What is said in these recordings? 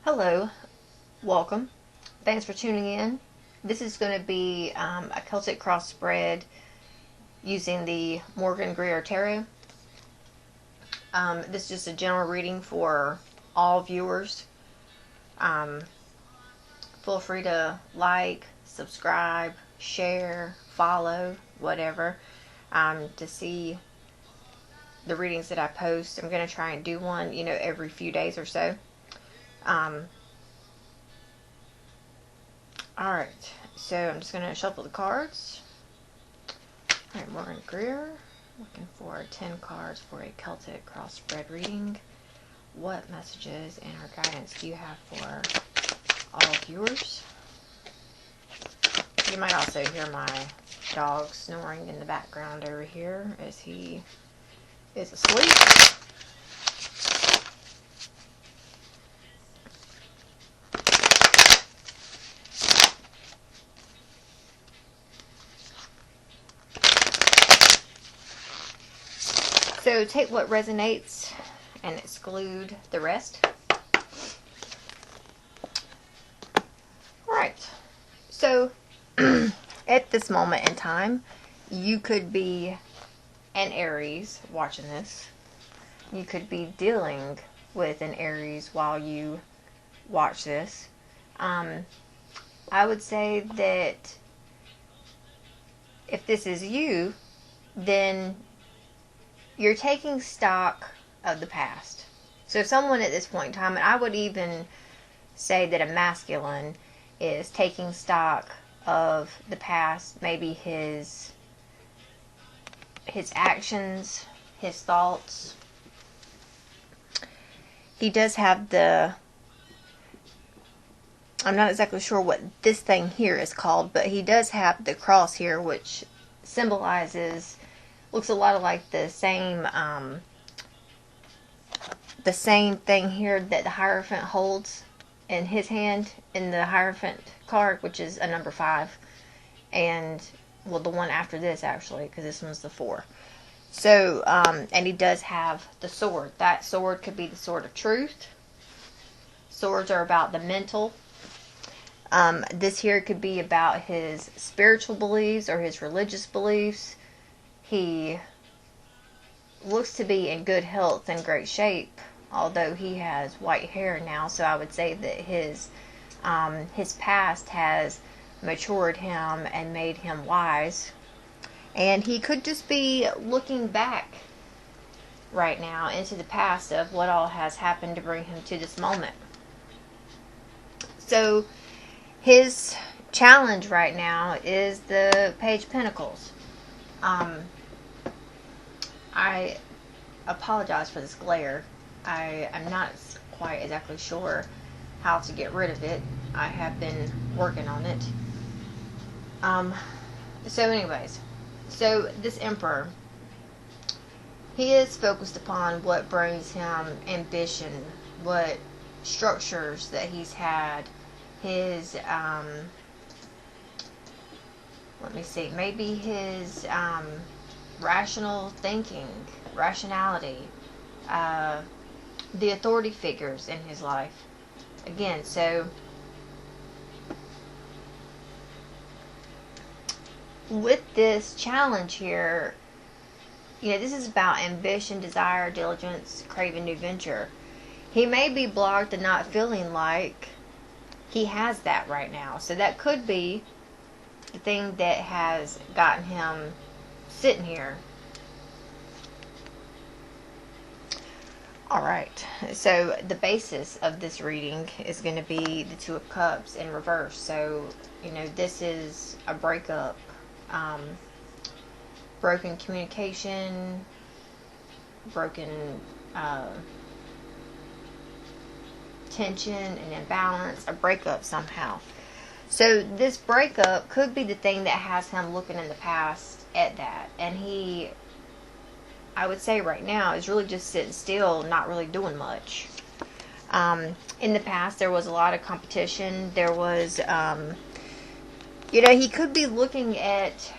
Hello, welcome. Thanks for tuning in. This is going to be a Celtic cross spread using the Morgan Greer Tarot. This is just a general reading for all viewers. Feel free to like, subscribe, share, follow, whatever, to see the readings that I post. I'm going to try and do one, every few days or so. Alright, so I'm just going to shuffle the cards. Alright, Morgan Greer, looking for 10 cards for a Celtic cross spread reading. What messages and or guidance do you have for all viewers? You might also hear my dog snoring in the background over here as he is asleep. So take what resonates and exclude the rest. Alright, so at this moment in time, you could be an Aries watching this. You could be dealing with an Aries while you watch this. I would say that if this is you, then you're taking stock of the past. So someone at this point in time, and I would even say that a masculine is taking stock of the past, maybe his actions, his thoughts. He does have I'm not exactly sure what this thing here is called, but he does have the cross here, which symbolizes, looks a lot like the same thing here that the Hierophant holds in his hand in the Hierophant card, which is a number 5, and well, the one after this actually, because this one's the 4. So and he does have the sword. That sword could be the sword of truth. Swords are about the mental. This here could be about his spiritual beliefs or his religious beliefs. He looks to be in good health and great shape, although he has white hair now, so I would say that his past has matured him and made him wise. And he could just be looking back right now into the past of what all has happened to bring him to this moment. So his challenge right now is the Page of Pentacles. I apologize for this glare. I am not quite exactly sure how to get rid of it. I have been working on it. So anyways, so this Emperor, he is focused upon what brings him ambition, what structures that he's had, his, let me see, maybe his, rational thinking, rationality, the authority figures in his life. Again, so with this challenge here, this is about ambition, desire, diligence, craving new venture. He may be blocked and not feeling like he has that right now. So that could be the thing that has gotten him sitting here. Alright, so the basis of this reading is going to be the Two of Cups in reverse. So, this is a breakup, broken communication, broken tension and imbalance, a breakup somehow. So this breakup could be the thing that has him looking in the past at that. And he, I would say right now, is really just sitting still, not really doing much. In the past, there was a lot of competition. There was, he could be looking at,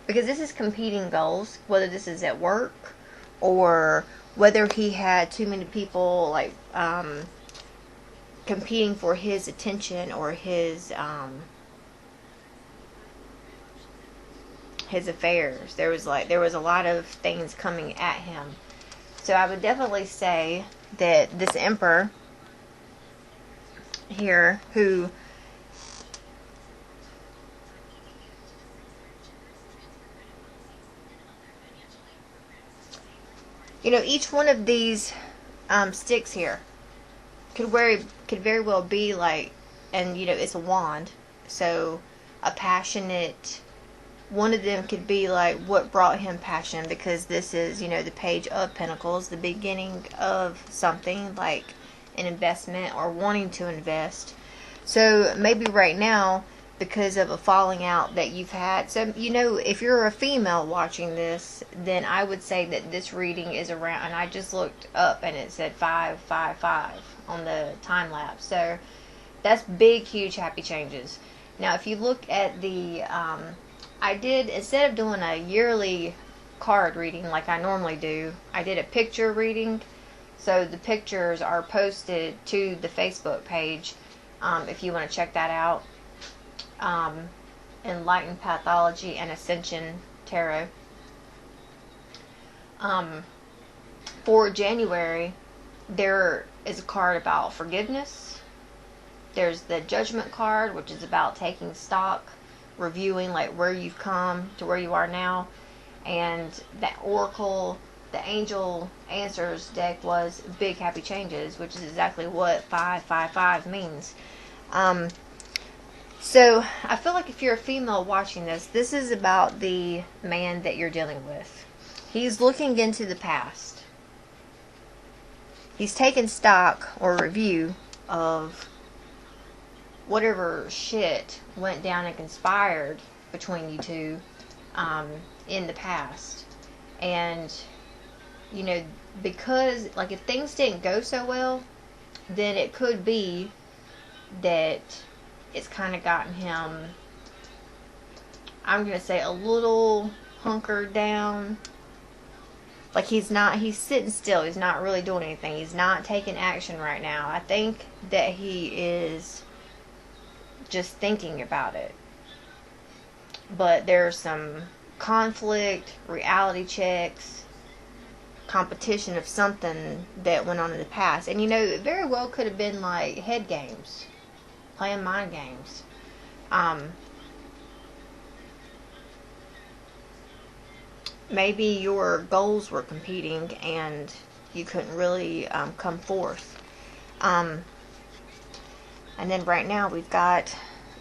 because this is competing goals, whether this is at work or whether he had too many people like competing for his attention or his affairs. There was a lot of things coming at him. So I would definitely say that this emperor here, who each one of these sticks here could very well be like, and it's a wand, so a passionate. One of them could be like what brought him passion, because this is the Page of Pentacles, the beginning of something like an investment or wanting to invest. So maybe right now, because of a falling out that you've had. So, if you're a female watching this, then I would say that this reading is around, and I just looked up and it said 555 on the time lapse. So that's big, huge, happy changes. Now, if you look at the, I did, instead of doing a yearly card reading like I normally do, I did a picture reading. So the pictures are posted to the Facebook page if you want to check that out. Enlightened Pathology and Ascension Tarot. For January, there is a card about forgiveness. There's the Judgment card, which is about taking stock, reviewing like where you've come to where you are now. And that Oracle, the Angel Answers deck was Big Happy Changes, which is exactly what 555 means. So I feel like if you're a female watching this, this is about the man that you're dealing with. He's looking into the past. He's taking stock or review of whatever shit went down and conspired between you two in the past. And, because, like, if things didn't go so well, then it could be that it's kind of gotten him, I'm going to say, a little hunkered down. Like, he's sitting still. He's not really doing anything. He's not taking action right now. I think that he is just thinking about it. But there's some conflict, reality checks, competition of something that went on in the past. And, it very well could have been like head games. Playing mind games. Maybe your goals were competing and you couldn't really come forth. And then right now we've got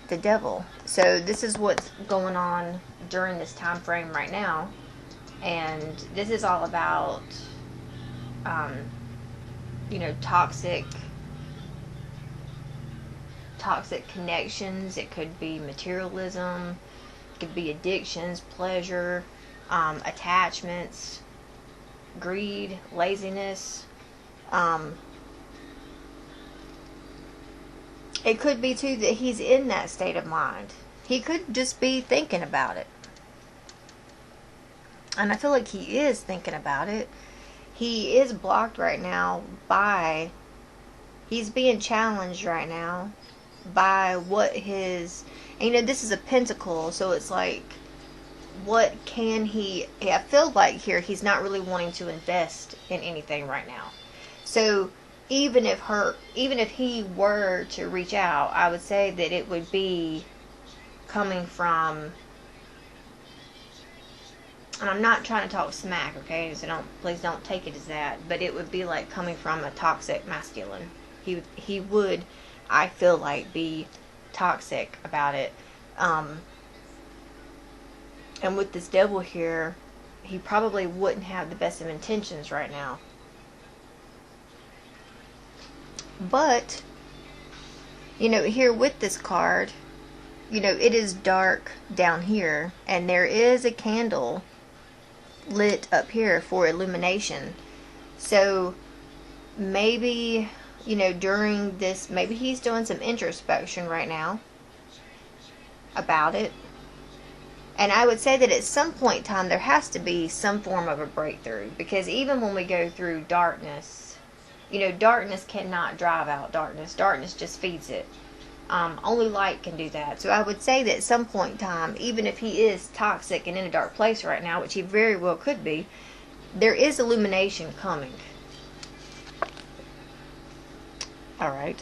the Devil. So this is what's going on during this time frame right now. And this is all about, toxic connections. It could be materialism. It could be addictions, pleasure, attachments, greed, laziness. It could be too that he's in that state of mind. He could just be thinking about it. And I feel like he is thinking about it. He is blocked right now by, he's being challenged right now by what his, and this is a pentacle, so it's like, what can he, I feel like here he's not really wanting to invest in anything right now. So even if he were to reach out, I would say that it would be coming from, and I'm not trying to talk smack, okay, so please don't take it as that, but it would be like coming from a toxic masculine. He would, I feel like, be toxic about it. And with this Devil here, he probably wouldn't have the best of intentions right now. But, here with this card, it is dark down here, and there is a candle lit up here for illumination. So maybe, during this, maybe he's doing some introspection right now about it. And I would say that at some point in time, there has to be some form of a breakthrough. Because even when we go through darkness, darkness cannot drive out darkness. Darkness just feeds it. Only light can do that. So I would say that at some point in time, even if he is toxic and in a dark place right now, which he very well could be, there is illumination coming. Alright.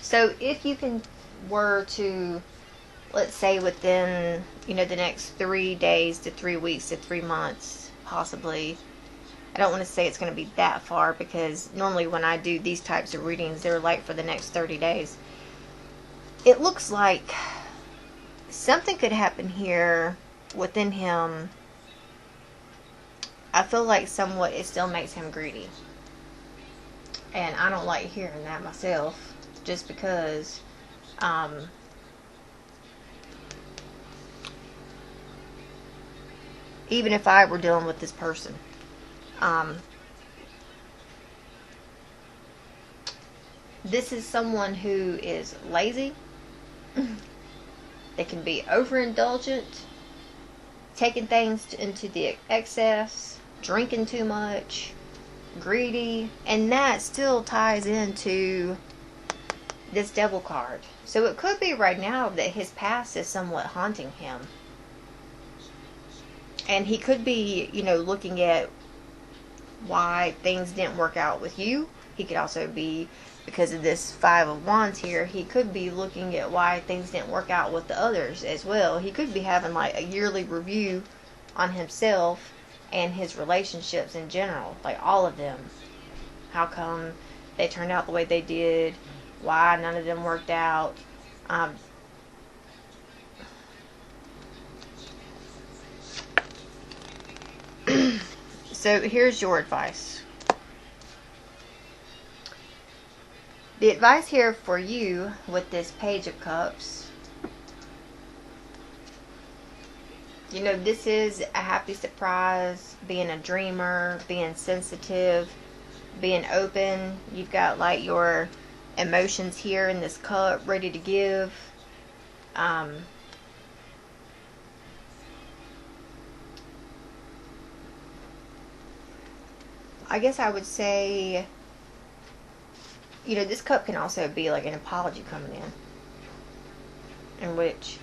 So if you were to, let's say within, the next 3 days to 3 weeks to 3 months, possibly. I don't want to say it's going to be that far, because normally when I do these types of readings, they're like for the next 30 days. It looks like something could happen here within him. I feel like somewhat it still makes him greedy. And I don't like hearing that myself, just because even if I were dealing with this person, this is someone who is lazy. They can be overindulgent, taking things into the excess, drinking too much, greedy, and that still ties into this Devil card. So it could be right now that his past is somewhat haunting him. And he could be, looking at why things didn't work out with you. He could also be, because of this Five of Wands here, he could be looking at why things didn't work out with the others as well. He could be having like a yearly review on himself and his relationships in general. Like all of them. How come they turned out the way they did? Why none of them worked out? So here's your advice. The advice here for you with this Page of Cups, this is a happy surprise, being a dreamer, being sensitive, being open. You've got like your emotions here in this cup ready to give. I guess I would say, this cup can also be like an apology coming in which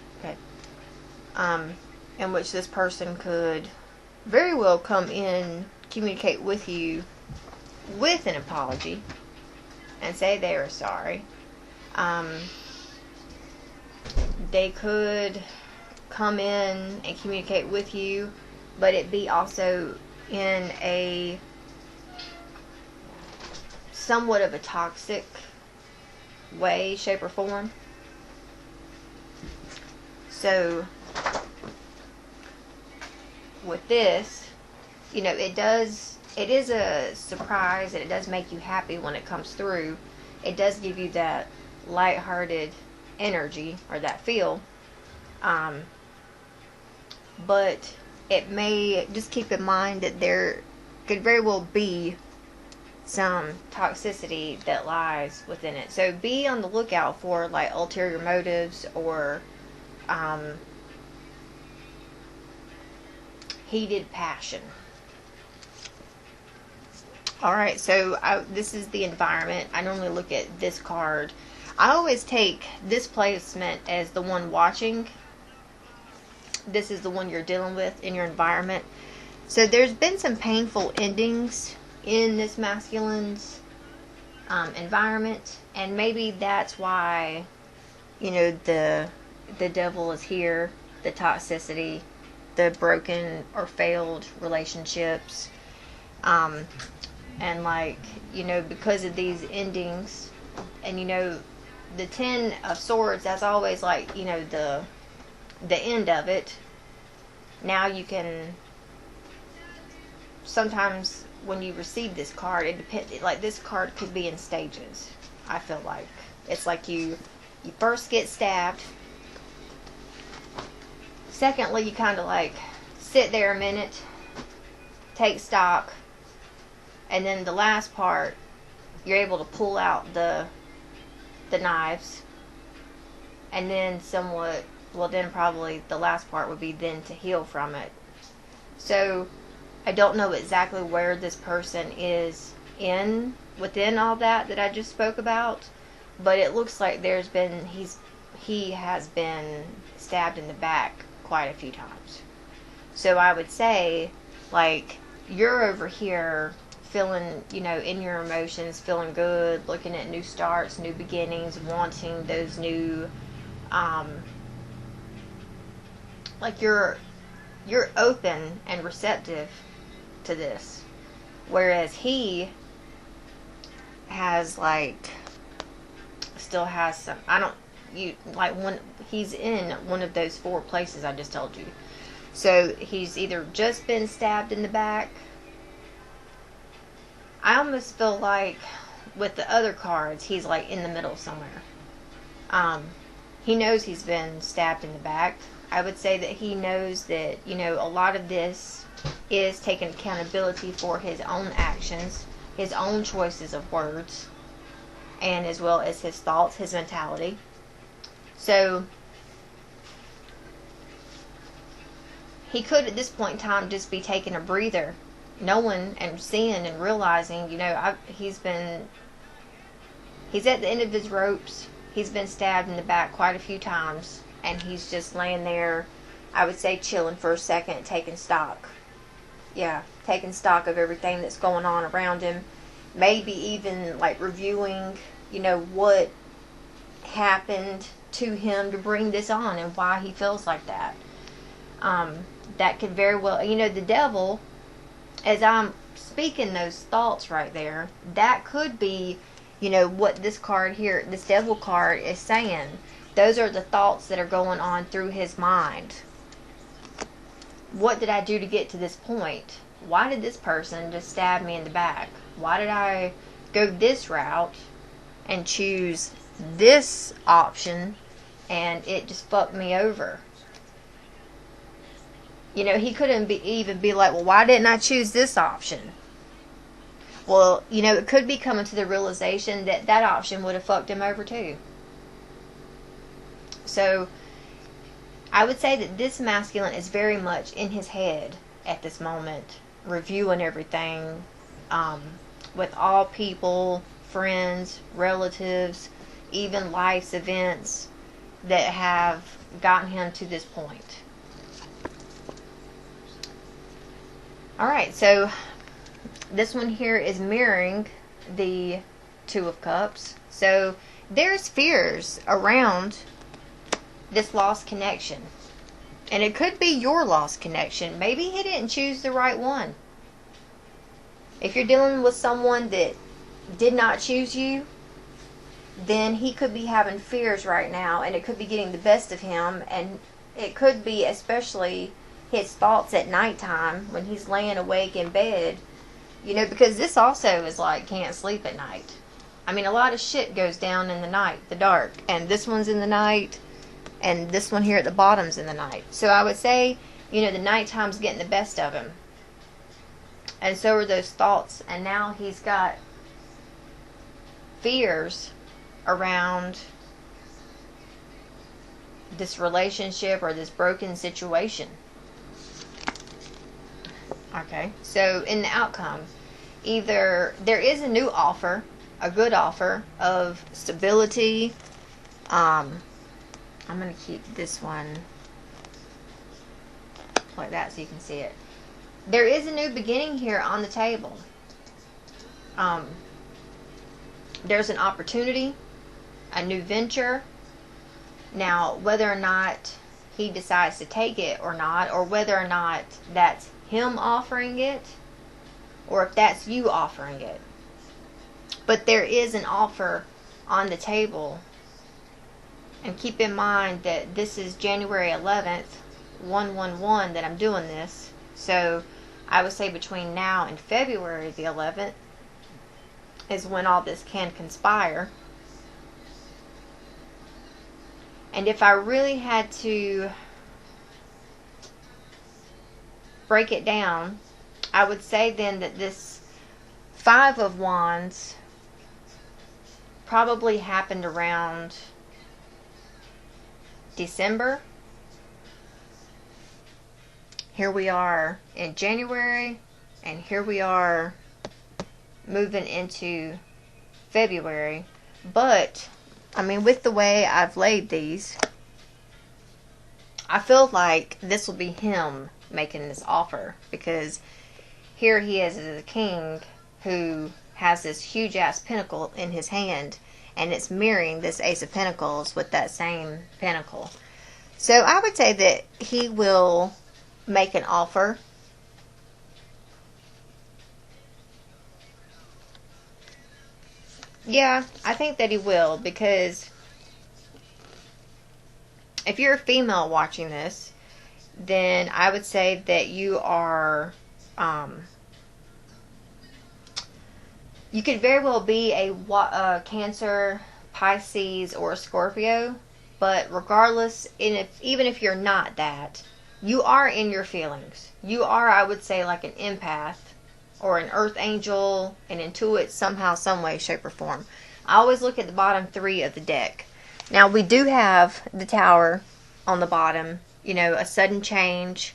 this person could very well come in, communicate with you with an apology and say they are sorry. They could come in and communicate with you, but it be also in a somewhat of a toxic way, shape, or form. So with this, it is a surprise, and it does make you happy when it comes through. It does give you that lighthearted energy, or that feel. But it may, just keep in mind that there could very well be some toxicity that lies within it. So be on the lookout for like ulterior motives or heated passion. Alright, so this is the environment. I normally look at this card. I always take this placement as the one watching. This is the one you're dealing with in your environment. So there's been some painful endings in this masculine's environment, and maybe that's why the devil is here, the toxicity, the broken or failed relationships, and because of these endings, and the Ten of Swords, that's always like the end of it. Now you can sometimes, when you receive this card, it depends. Like this card could be in stages. I feel like it's like you first get stabbed. Secondly, you kind of like sit there a minute, take stock, and then the last part, you're able to pull out the knives, and then somewhat well, then probably the last part would be then to heal from it. So I don't know exactly where this person is within all that I just spoke about, but it looks like he has been stabbed in the back quite a few times. So I would say, like, you're over here feeling, in your emotions, feeling good, looking at new starts, new beginnings, wanting those new, like you're open and receptive to this. Whereas he has, like, still has some, when he's in one of those 4 places I just told you. So he's either just been stabbed in the back. I almost feel like with the other cards, he's like in the middle somewhere. He knows he's been stabbed in the back. I would say that he knows that, a lot of this is taking accountability for his own actions, his own choices of words, and as well as his thoughts, his mentality. So he could at this point in time just be taking a breather, knowing and seeing and realizing, he's at the end of his ropes. He's been stabbed in the back quite a few times, and he's just laying there, I would say, chilling for a second, taking stock. Yeah, taking stock of everything that's going on around him. Maybe even, like, reviewing, what happened to him to bring this on and why he feels like that. That could very well, the devil, as I'm speaking those thoughts right there, that could be, what this card here, this devil card is saying. Those are the thoughts that are going on through his mind. What did I do to get to this point? Why did this person just stab me in the back? Why did I go this route and choose this option and it just fucked me over? He couldn't even be like, well, why didn't I choose this option? Well, it could be coming to the realization that that option would have fucked him over too. So I would say that this masculine is very much in his head at this moment, reviewing everything with all people, friends, relatives, even life's events that have gotten him to this point. Alright, so this one here is mirroring the 2 of Cups. So there's fears around this lost connection. And it could be your lost connection. Maybe he didn't choose the right one. If you're dealing with someone that did not choose you, then he could be having fears right now, and it could be getting the best of him, and it could be especially his thoughts at nighttime when he's laying awake in bed, because this also is like can't sleep at night. I mean, a lot of shit goes down in the night, the dark, and this one's in the night, and this one here at the bottom's in the night. So I would say, the nighttime's getting the best of him. And so are those thoughts. And now he's got fears around this relationship or this broken situation. Okay, so in the outcome, either there is a new offer, a good offer of stability. I'm going to keep this one like that so you can see it. There is a new beginning here on the table. There's an opportunity, a new venture. Now, whether or not he decides to take it or not, or whether or not that's him offering it, or if that's you offering it. But there is an offer on the table. And keep in mind that this is January 11th, 1/11 that I'm doing this. So I would say between now and February the 11th is when all this can conspire. And if I really had to break it down, I would say then that this 5 of Wands probably happened around December here we are in January, and here we are moving into February. But, I mean, with the way I've laid these, I feel like this will be him making this offer, because here he is as a king who has this huge ass pentacle in his hand, and it's mirroring this Ace of Pentacles with that same pentacle. So I would say that he will make an offer. Yeah, I think that he will, because if you're a female watching this, then I would say that you are, you could very well be a Cancer, Pisces, or a Scorpio. But regardless, even if you're not that, you are in your feelings. You are, I would say, like an empath or an earth angel, an intuit somehow, some way, shape, or form. I always look at the bottom 3 of the deck. Now, we do have the Tower on the bottom, you know, a sudden change.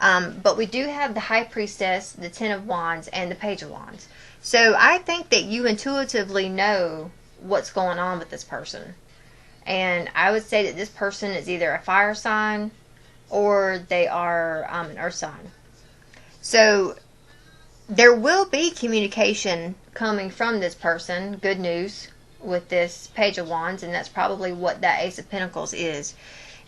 But we do have the High Priestess, the Ten of Wands, and the Page of Wands. So I think that you intuitively know what's going on with this person. And I would say that this person is either a fire sign or they are an earth sign. So there will be communication coming from this person, good news, with this Page of Wands, and that's probably what that Ace of Pentacles is.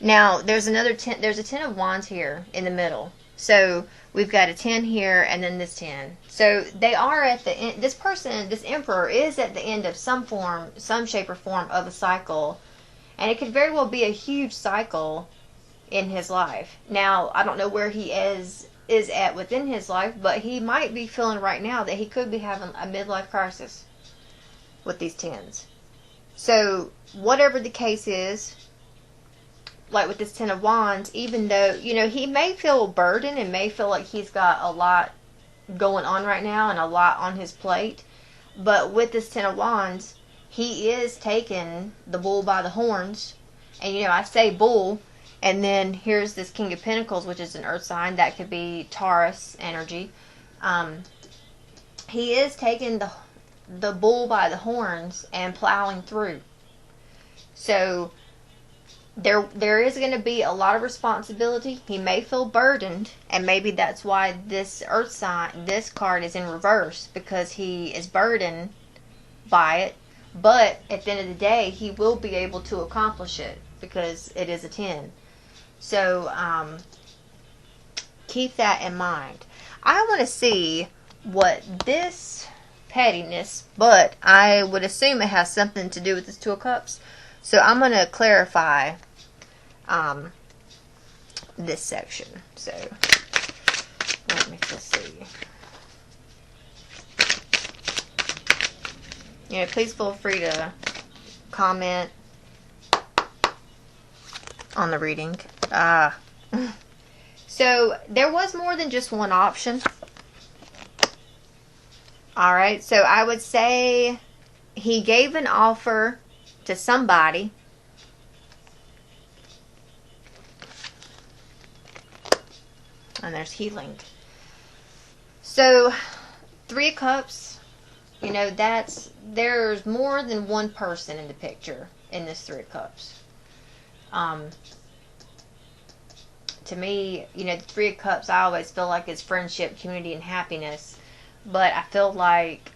Now, there's a 10 of Wands here in the middle. So we've got a 10 here and then this 10. So they are at the end. This person, this Emperor, is at the end of some form, some shape or form of a cycle. And it could very well be a huge cycle in his life. Now, I don't know where he is at within his life, but he might be feeling right now that he could be having a midlife crisis with these 10s. So, whatever the case is, like with this 10 of Wands, even though, you know, he may feel burdened and may feel like he's got a lot going on right now and a lot on his plate, but with this 10 of Wands, he is taking the bull by the horns. And, you know, I say bull, and then here's this King of Pentacles, which is an earth sign. That could be Taurus energy. He is taking the bull by the horns and plowing through. So there is going to be a lot of responsibility. He may feel burdened, and maybe that's why this earth sign, this card is in reverse, because he is burdened by it. But at the end of the day, he will be able to accomplish it because it is a 10. So keep that in mind. I want to see what this pettiness, but I would assume it has something to do with this 2 of Cups. So I'm going to clarify this section. So let me just see. You know, please feel free to comment on the reading. So there was more than just one option. Alright, so I would say he gave an offer to somebody. And there's healing. So 3 of Cups. You know, there's more than one person in the picture in this 3 of Cups. To me, you know, the 3 of Cups, I always feel like it's friendship, community, and happiness. But I feel like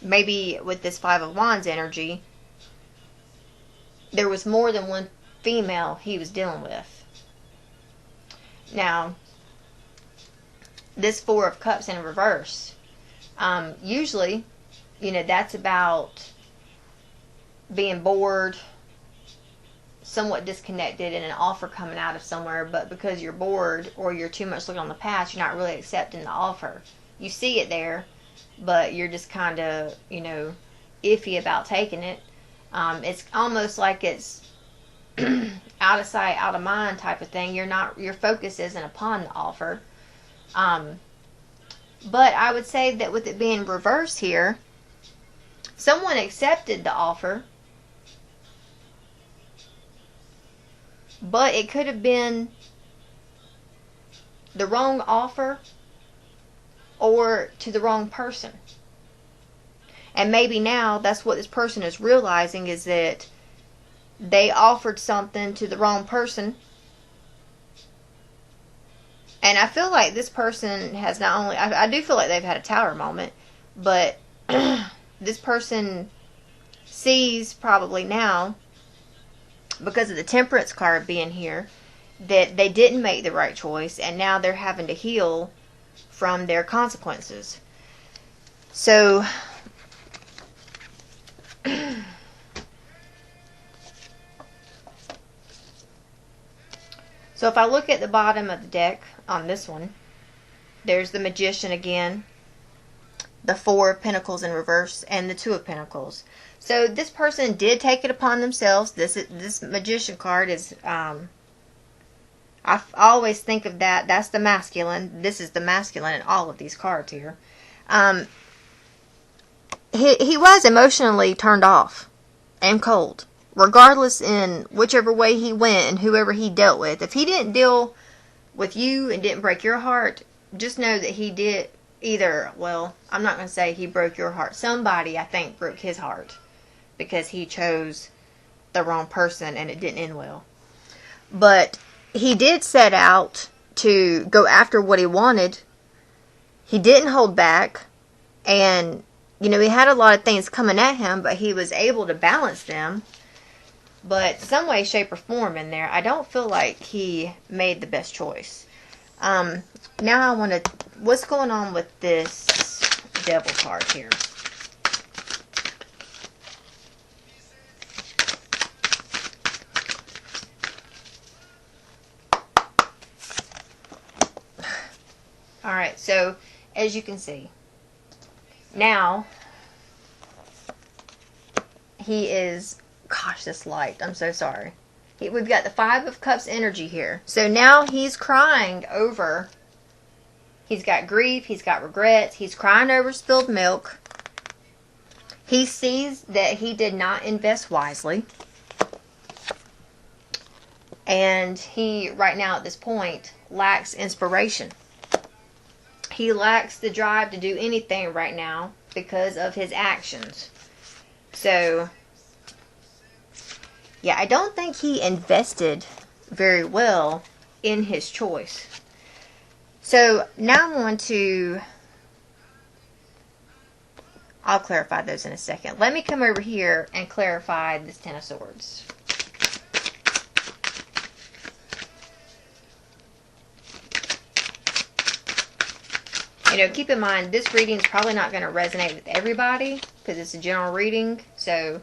maybe with this 5 of Wands energy, there was more than one female he was dealing with. Now, this 4 of Cups in reverse, usually, you know, that's about being bored, somewhat disconnected, and an offer coming out of somewhere, but because you're bored or you're too much looking on the past, you're not really accepting the offer. You see it there, but you're just kind of, you know, iffy about taking it. It's almost like it's out of sight, out of mind type of thing. Your focus isn't upon the offer. But I would say that with it being reversed here, someone accepted the offer, But it could have been the wrong offer or to the wrong person. And maybe now that's what this person is realizing, is that they offered something to the wrong person. And I feel like this person has not only, I do feel like they've had a tower moment, but this person sees probably now, because of the Temperance card being here, that they didn't make the right choice, and now they're having to heal from their consequences. So so if I look at the bottom of the deck on this one, there's the Magician again, the Four of Pentacles in reverse, and the Two of Pentacles. So this person did take it upon themselves. This Magician card is, I always think of that. That's the masculine. This is the masculine in all of these cards here. He was emotionally turned off and cold, regardless in whichever way he went and whoever he dealt with. If he didn't deal with you and didn't break your heart, just know that he did either, well, I'm not going to say he broke your heart. Somebody, I think, broke his heart because he chose the wrong person and it didn't end well. But he did set out to go after what he wanted. He didn't hold back. And, you know, he had a lot of things coming at him, but he was able to balance them. But some way, shape, or form in there, I don't feel like he made the best choice. Now I want to, what's going on with this Devil card here? Alright, so as you can see, now he is, gosh, this light, I'm so sorry. We've got the Five of Cups energy here. So now he's crying over, he's got grief, he's got regrets, he's crying over spilled milk. He sees that he did not invest wisely. And he, right now at this point, lacks inspiration. He lacks the drive to do anything right now because of his actions. So, yeah, I don't think he invested very well in his choice. So, now I'm going to, I'll clarify those in a second. Let me come over here and clarify this Ten of Swords. You know, keep in mind, this reading is probably not going to resonate with everybody because it's a general reading. So,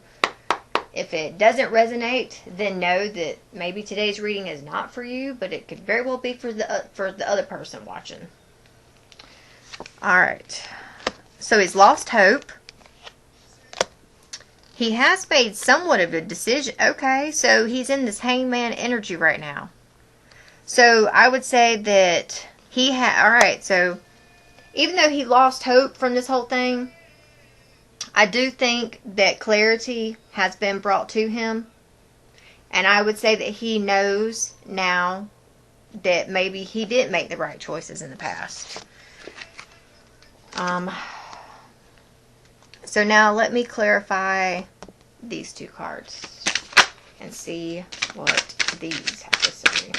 if it doesn't resonate, then know that maybe today's reading is not for you, but it could very well be for the other person watching. All right. So, he's lost hope. He has made somewhat of a decision. Okay, so he's in this Hangman energy right now. So, I would say that he all right, so even though he lost hope from this whole thing, I do think that clarity has been brought to him. And I would say that he knows now that maybe he did make the right choices in the past. So now let me clarify these two cards and see what these have to say.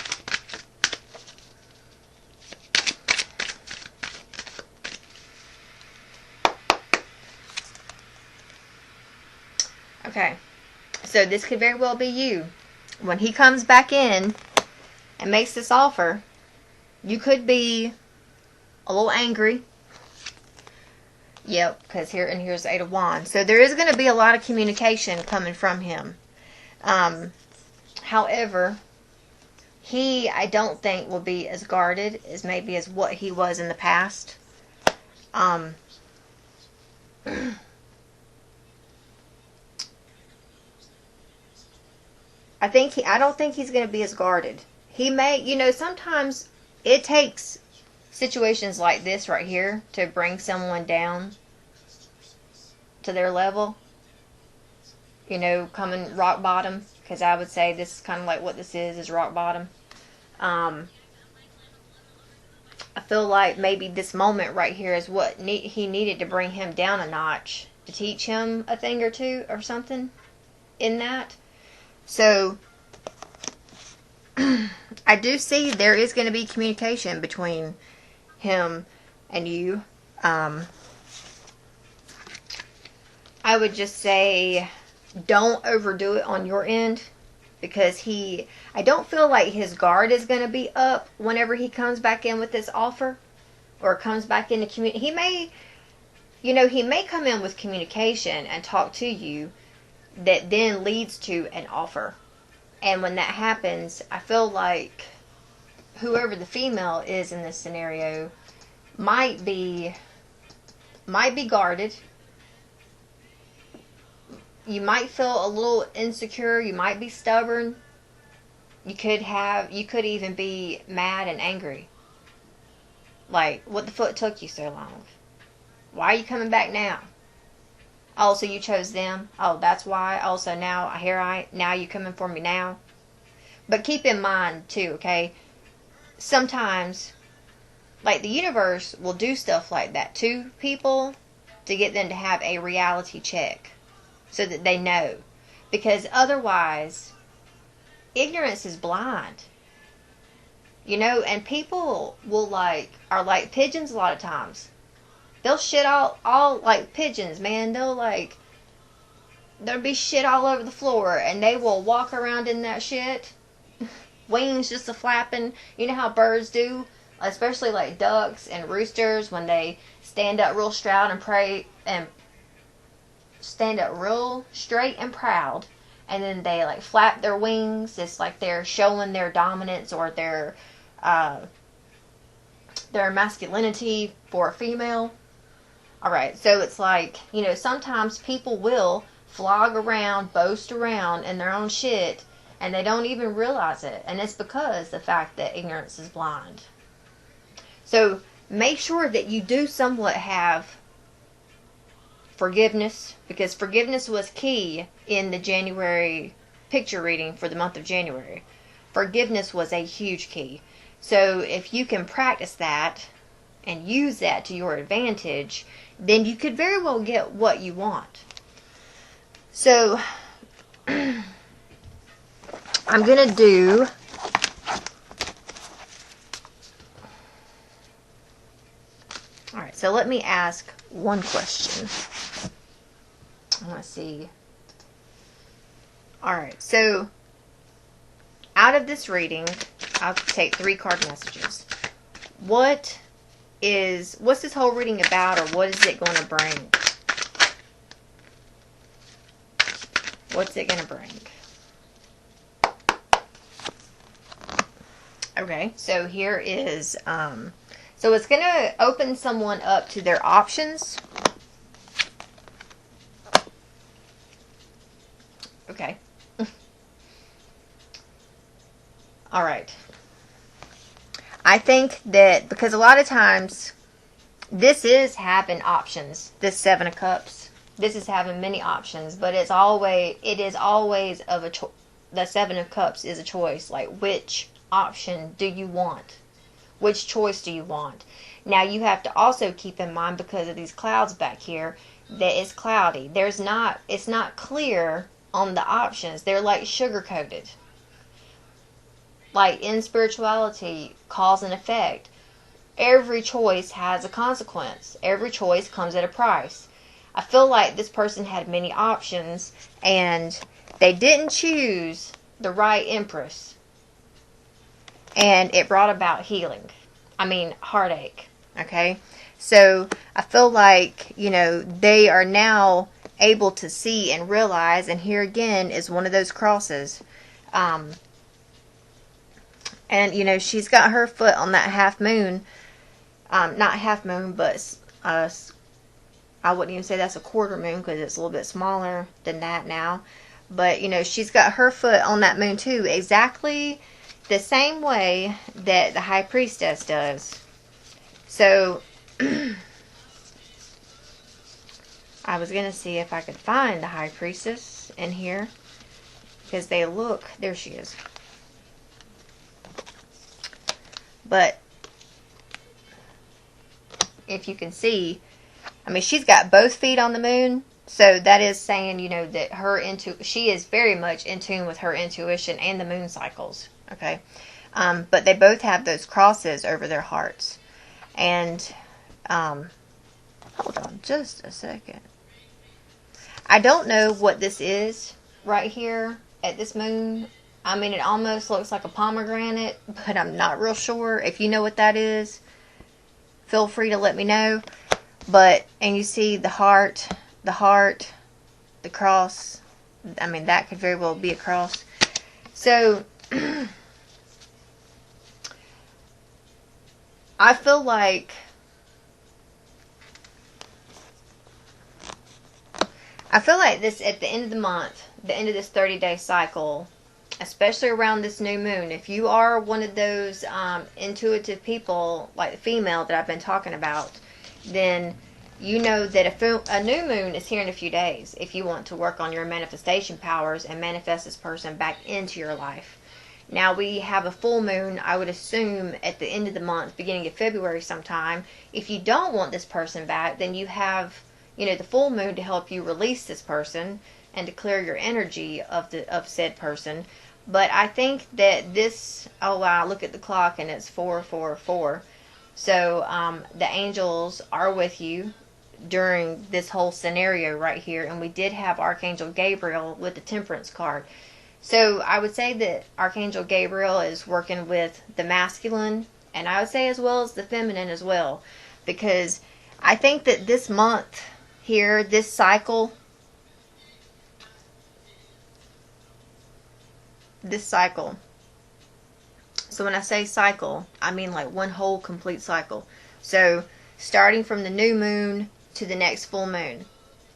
Okay, so this could very well be you. When he comes back in and makes this offer, you could be a little angry. Yep, because here's the Eight of Wands. So there is going to be a lot of communication coming from him. However, he, I don't think, will be as guarded as maybe as what he was in the past. I don't think he's going to be as guarded. He may, you know, sometimes it takes situations like this right here to bring someone down to their level. You know, coming rock bottom. because I would say this is kind of like what this is rock bottom. I feel like maybe this moment right here is what he needed to bring him down a notch, to teach him a thing or two or something in that. So I do see there is going to be communication between him and you. I would just say don't overdo it on your end, because I don't feel like his guard is going to be up whenever he comes back in with this offer, or comes back into he may come in with communication and talk to you that then leads to an offer. And when that happens, I feel like whoever the female is in this scenario might be guarded. You might feel a little insecure. You might be stubborn. You could even be mad and angry. Like, what the fuck took you so long? Why are you coming back now? Oh, so you chose them? Oh, that's why? Oh, so now you coming for me now? But keep in mind, too, okay? Sometimes, like, the universe will do stuff like that to people to get them to have a reality check, so that they know. Because otherwise, ignorance is blind. And people are like pigeons a lot of times. They'll shit all like pigeons, man. There'll be shit all over the floor, and they will walk around in that shit. Wings just a-flapping. You know how birds do? Especially like ducks and roosters, when they stand up real straight and proud, and then they like flap their wings. It's like they're showing their dominance or their masculinity for a female. Alright, so it's like, sometimes people will flog around, boast around in their own shit, and they don't even realize it. And it's because the fact that ignorance is blind. So make sure that you do somewhat have forgiveness, because forgiveness was key in the January picture reading for the month of January. Forgiveness was a huge key. So if you can practice that and use that to your advantage, then you could very well get what you want. So I'm going to do alright, so let me ask one question. I want to see. Alright, so out of this reading, I'll take 3 card messages. What's this whole reading about, or what is it going to bring? What's it going to bring? Okay, so here is, so it's going to open someone up to their options. Okay. Alright. I think that, because a lot of times, this is having options. This 7 of Cups. This is having many options, but it is always of a choice. The 7 of Cups is a choice. Like, which option do you want? Which choice do you want? Now, you have to also keep in mind, because of these clouds back here, that it's cloudy. It's not clear on the options. They're like sugar-coated. Like in spirituality, cause and effect. Every choice has a consequence. Every choice comes at a price. I feel like this person had many options, and they didn't choose the right Empress. And it brought about heartache. Okay? So, I feel like, they are now able to see and realize, and here again is one of those crosses. And, she's got her foot on that half moon. Not half moon, but I wouldn't even say that's a quarter moon, because it's a little bit smaller than that now. But, she's got her foot on that moon too, exactly the same way that the High Priestess does. So, I was going to see if I could find the High Priestess in here. because they look, there she is. But if you can see, I mean, she's got both feet on the moon. So that is saying, you know, that she is very much in tune with her intuition and the moon cycles. Okay. But they both have those crosses over their hearts. And, hold on just a second. I don't know what this is right here at this moon. I mean, it almost looks like a pomegranate, but I'm not real sure. If you know what that is, feel free to let me know. But, and you see the heart, the cross. I mean, that could very well be a cross. So, I feel like this, at the end of the month, the end of this 30-day cycle, especially around this new moon, if you are one of those intuitive people, like the female that I've been talking about, then you know that a new moon is here in a few days if you want to work on your manifestation powers and manifest this person back into your life. Now, we have a full moon, I would assume, at the end of the month, beginning of February sometime. If you don't want this person back, then you have, you know, the full moon to help you release this person and to clear your energy of said person. But I think that this, oh wow, look at the clock and it's 4:44. So the angels are with you during this whole scenario right here. And we did have Archangel Gabriel with the Temperance card. So I would say that Archangel Gabriel is working with the masculine, and I would say as well as the feminine as well. Because I think that this month here, this cycle, so when I say cycle, I mean like one whole complete cycle. So starting from the new moon to the next full moon,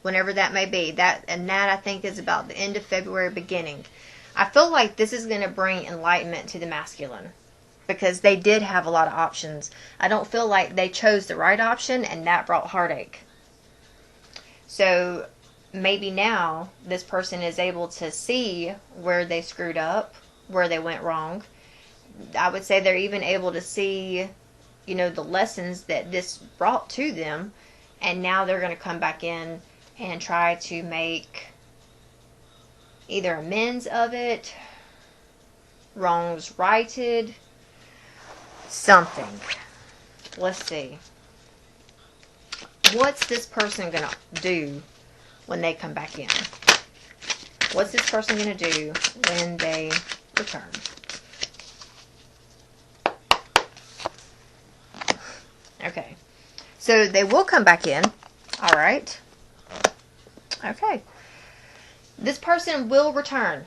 whenever that may be, that I think is about the end of February, beginning. I feel like this is going to bring enlightenment to the masculine, because they did have a lot of options. I don't feel like they chose the right option, and that brought heartache. So maybe now this person is able to see where they screwed up, where they went wrong. I would say they're even able to see, you know, the lessons that this brought to them, and now they're going to come back in and try to make either amends of it, wrongs righted, something. Let's see. What's this person going to do when they come back in? What's this person going to do when they return? Okay. So they will come back in. All right. Okay. This person will return.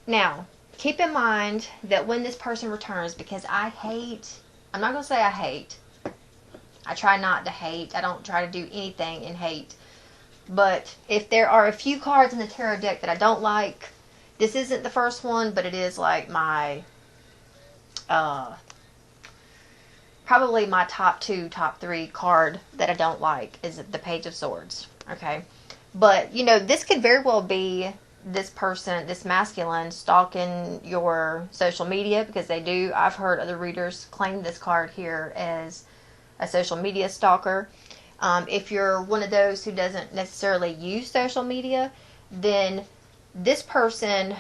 Now, keep in mind that when this person returns, because I'm not going to say I hate. I try not to hate. I don't try to do anything in hate. But if there are a few cards in the tarot deck that I don't like, this isn't the first one, but it is like my, probably my top 3 card that I don't like is the Page of Swords. Okay. But, you know, this could very well be this person, this masculine, stalking your social media, because they do. I've heard other readers claim this card here as a social media stalker. If you're one of those who doesn't necessarily use social media, then this person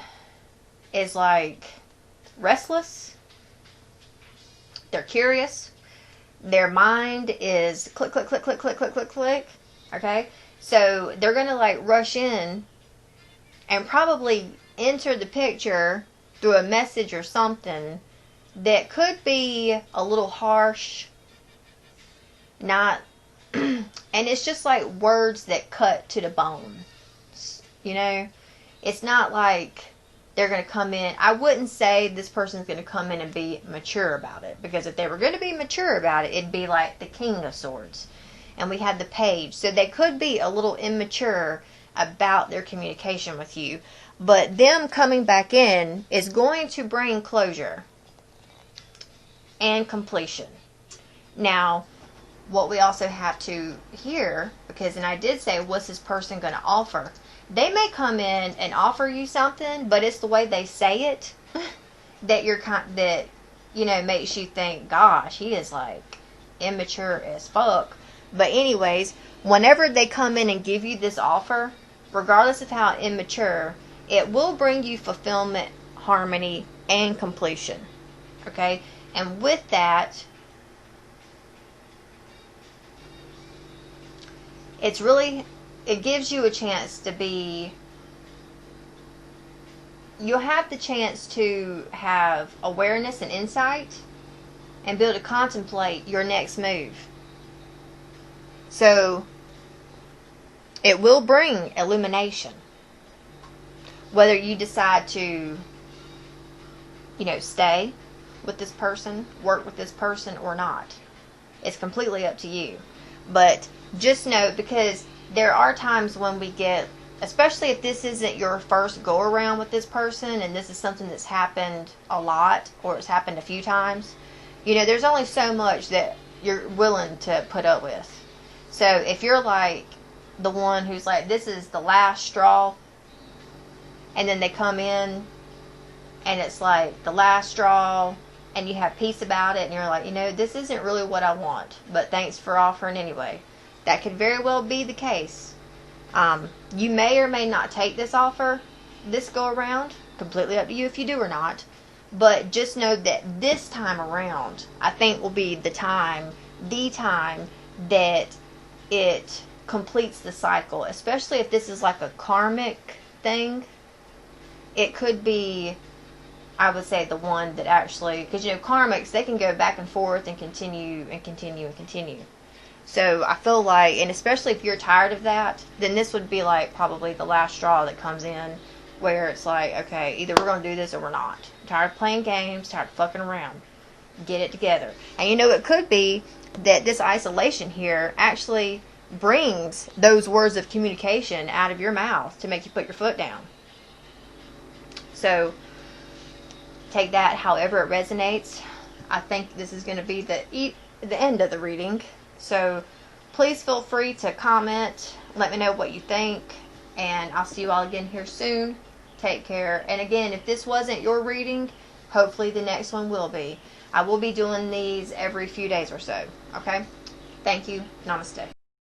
is like restless. They're curious. Their mind is click, click, click, click, click, click, click, click. Okay? So they're going to like rush in and probably enter the picture through a message or something that could be a little harsh, not, and it's just like words that cut to the bone. You know, it's not like they're going to come in. I wouldn't say this person's going to come in and be mature about it, because if they were going to be mature about it, it'd be like the King of Swords. And we had the Page. So they could be a little immature about their communication with you. But them coming back in is going to bring closure and completion. Now, what we also have to hear, because, and I did say, what's this person going to offer? they may come in and offer you something, but it's the way they say it that makes you think, gosh, he is like immature as fuck. But anyways, whenever they come in and give you this offer, regardless of how immature, it will bring you fulfillment, harmony, and completion. Okay? And with that, it gives you a chance to be, you'll have the chance to have awareness and insight and be able to contemplate your next move. So, it will bring illumination. Whether you decide to, stay with this person, work with this person, or not. It's completely up to you. But just know, because there are times when we get, especially if this isn't your first go around with this person and this is something that's happened a lot or it's happened a few times, there's only so much that you're willing to put up with. So if you're like the one who's like, this is the last straw, and then they come in and it's like the last straw, and you have peace about it, and you're like, this isn't really what I want, but thanks for offering anyway. That could very well be the case. You may or may not take this offer this go around. Completely up to you if you do or not. But just know that this time around, I think will be the time that it completes the cycle. Especially if this is like a karmic thing. It could be, I would say, the one that actually, because karmics, they can go back and forth and continue and continue and continue. So I feel like, and especially if you're tired of that, then this would be like probably the last straw that comes in, where it's like, okay, either we're going to do this or we're not. I'm tired of playing games, tired of fucking around. Get it together. And it could be that this isolation here actually brings those words of communication out of your mouth to make you put your foot down. So take that however it resonates. I think this is going to be the end of the reading. So please feel free to comment. Let me know what you think. And I'll see you all again here soon. Take care. And again, if this wasn't your reading, hopefully the next one will be. I will be doing these every few days or so. Okay? Thank you. Namaste.